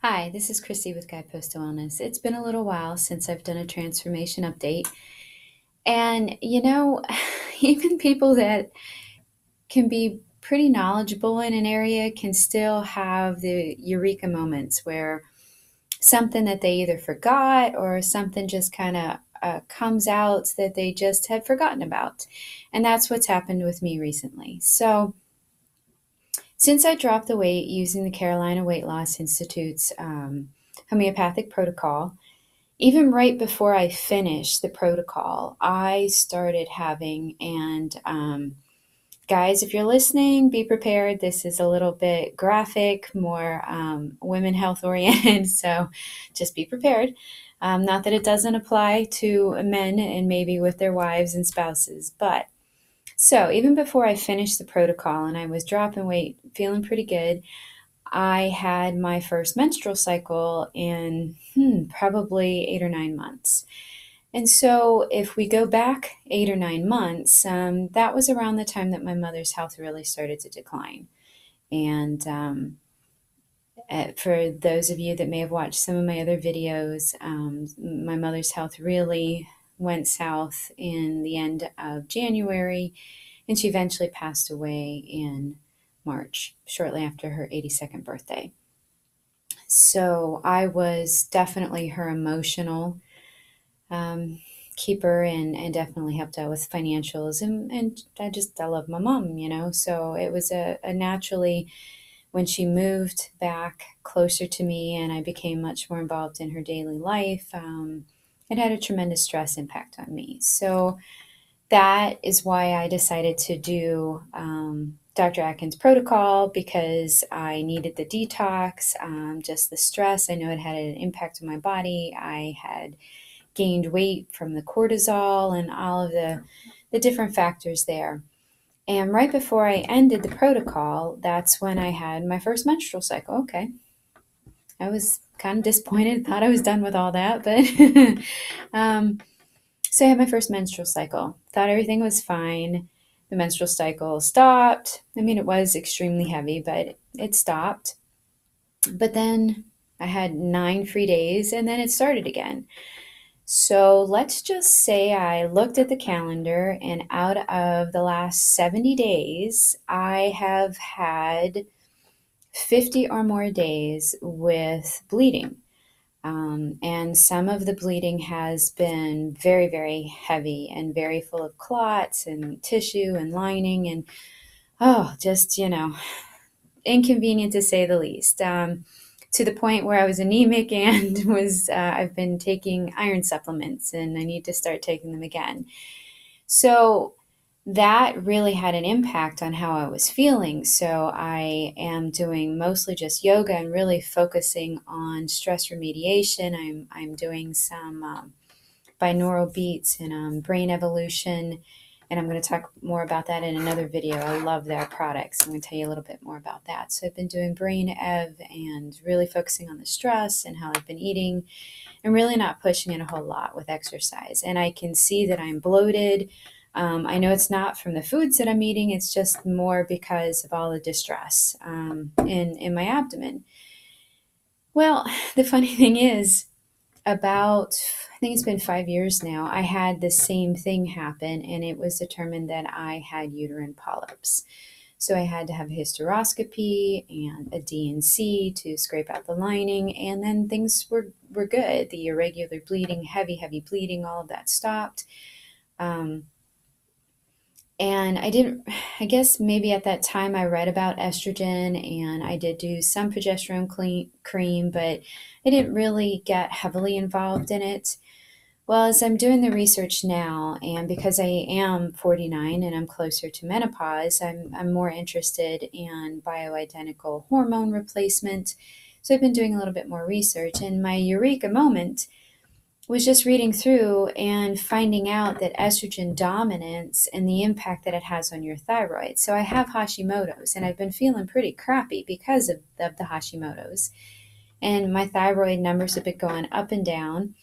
Hi, this is Kristy with Guidepost Wellness. It's been a little while since I've done a transformation update. And, even people that can be pretty knowledgeable in an area can still have the eureka moments where something that they either forgot or something just kind of comes out that they just had forgotten about. And that's what's happened with me recently. So, since I dropped the weight using the Carolina Weight Loss Institute's homeopathic protocol, even right before I finished the protocol, I started having, and guys, if you're listening, be prepared. This is a little bit graphic, more women health oriented, so just be prepared. Not that it doesn't apply to men and maybe with their wives and spouses, but so even before I finished the protocol and I was dropping weight, feeling pretty good, I had my first menstrual cycle in probably 8 or 9 months. And so, if we go back 8 or 9 months, that was around the time that my mother's health really started to decline. And for those of you that may have watched some of my other videos, my mother's health really went south in the end of January, and she eventually passed away in March, shortly after her 82nd birthday. So I was definitely her emotional um, keeper and definitely helped out with financials. And I love my mom. So it was a naturally, when she moved back closer to me and I became much more involved in her daily life, it had a tremendous stress impact on me. So that is why I decided to do Dr. Atkins' protocol, because I needed the detox, just the stress. I know it had an impact on my body. I had gained weight from the cortisol and all of the different factors there. And right before I ended the protocol, that's when I had my first menstrual cycle. Okay. I was kind of disappointed, thought I was done with all that, but so I had my first menstrual cycle. Thought everything was fine. The menstrual cycle stopped. I mean, it was extremely heavy, but it stopped. But then I had 9 free days and then it started again. So let's just say I looked at the calendar, and out of the last 70 days, I have had 50 or more days with bleeding. And some of the bleeding has been very, very heavy and very full of clots and tissue and lining, and just, inconvenient to say the least. To the point where I was anemic and I've been taking iron supplements and I need to start taking them again. So that really had an impact on how I was feeling. So I am doing mostly just yoga and really focusing on stress remediation. I'm doing some binaural beats and brain evolution. And I'm going to talk more about that in another video. I love their products. I'm going to tell you a little bit more about that. So I've been doing brain ev and really focusing on the stress and how I've been eating and really not pushing it a whole lot with exercise. And I can see that I'm bloated. I know it's not from the foods that I'm eating. It's just more because of all the distress in my abdomen. Well, the funny thing is, I think it's been 5 years now, I had the same thing happen, and it was determined that I had uterine polyps. So I had to have a hysteroscopy and a D&C to scrape out the lining, and then things were good. The irregular bleeding, heavy bleeding, all of that stopped. And I guess maybe at that time I read about estrogen and I did do some progesterone cream, but I didn't really get heavily involved in it. Well, as I'm doing the research now, and because I am 49 and I'm closer to menopause, I'm more interested in bioidentical hormone replacement. So I've been doing a little bit more research, and my eureka moment was just reading through and finding out that estrogen dominance and the impact that it has on your thyroid. So I have Hashimoto's, and I've been feeling pretty crappy because of the Hashimoto's. And my thyroid numbers have been going up and down.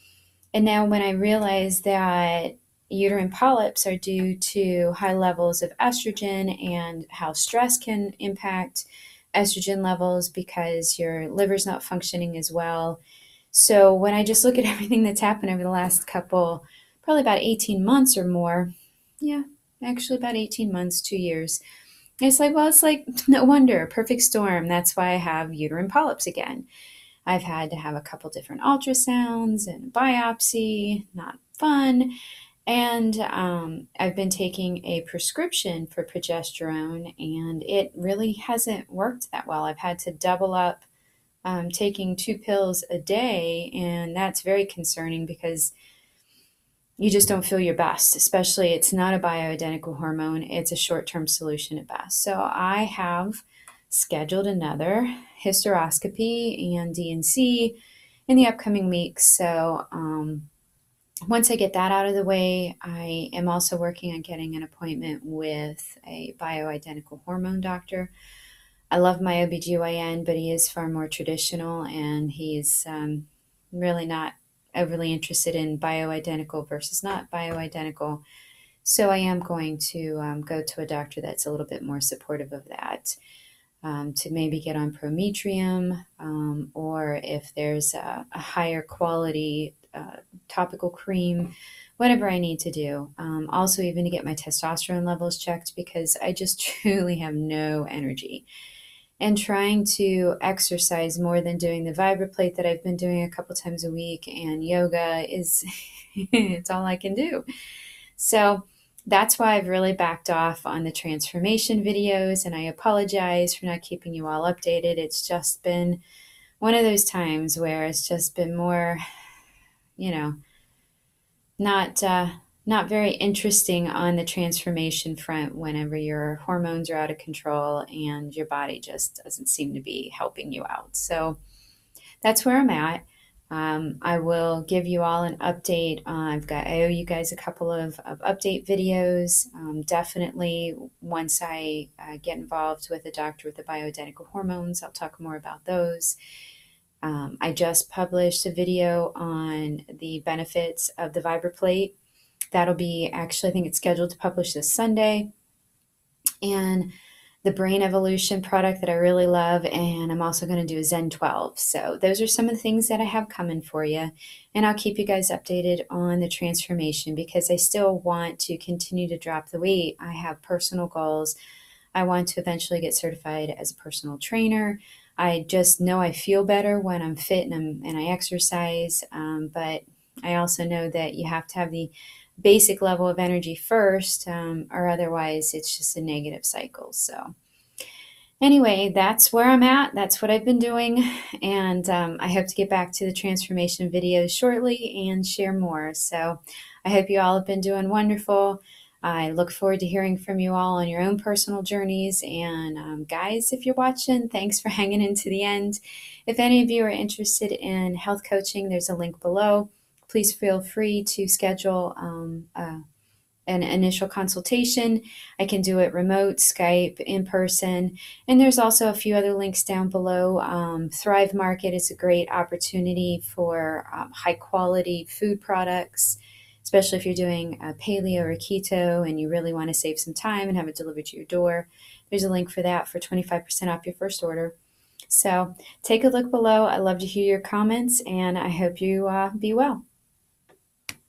And now when I realized that uterine polyps are due to high levels of estrogen and how stress can impact estrogen levels because your liver's not functioning as well. So when I just look at everything that's happened over the last couple, probably about 18 months or more, yeah, actually about 18 months, 2 years, it's like, well, it's like no wonder, perfect storm. That's why I have uterine polyps again. I've had to have a couple different ultrasounds and a biopsy, not fun. And I've been taking a prescription for progesterone, and it really hasn't worked that well. I've had to double up taking 2 pills a day, and that's very concerning because you just don't feel your best, especially it's not a bioidentical hormone, it's a short-term solution at best. So I have scheduled another hysteroscopy and DNC in the upcoming weeks. So once I get that out of the way, I am also working on getting an appointment with a bioidentical hormone doctor. I love my OBGYN, but he is far more traditional, and he's really not overly interested in bioidentical versus not bioidentical. So I am going to go to a doctor that's a little bit more supportive of that, to maybe get on Prometrium, or if there's a higher quality topical cream, whatever I need to do. Also, even to get my testosterone levels checked because I just truly have no energy. And trying to exercise more than doing the vibroplate that I've been doing a couple times a week, and yoga is it's all I can do. So that's why I've really backed off on the transformation videos, and I apologize for not keeping you all updated. It's just been one of those times where it's just been more, you know, not not very interesting on the transformation front whenever your hormones are out of control and your body just doesn't seem to be helping you out. So that's where I'm at. I will give you all an update. I owe you guys a couple of update videos. Definitely, once I get involved with a doctor with the bioidentical hormones, I'll talk more about those. I just published a video on the benefits of the vibroplate. That'll be actually, I think it's scheduled to publish this Sunday. And the Brain Evolution product that I really love, and I'm also going to do a Zen 12. So those are some of the things that I have coming for you, and I'll keep you guys updated on the transformation because I still want to continue to drop the weight. I have personal goals. I want to eventually get certified as a personal trainer. I just know I feel better when I'm fit and I exercise, but I also know that you have to have the basic level of energy first, or otherwise it's just a negative cycle. So anyway, that's where I'm at. That's what I've been doing, and I hope to get back to the transformation videos shortly and share more. So I hope you all have been doing wonderful. I look forward to hearing from you all on your own personal journeys. And guys, if you're watching, thanks for hanging in to the end. If any of you are interested in health coaching, there's a link below. Please feel free to schedule an initial consultation. I can do it remote, Skype, in person. And there's also a few other links down below. Thrive Market is a great opportunity for high quality food products, especially if you're doing paleo or keto and you really want to save some time and have it delivered to your door. There's a link for that for 25% off your first order. So take a look below. I love to hear your comments, and I hope you be well.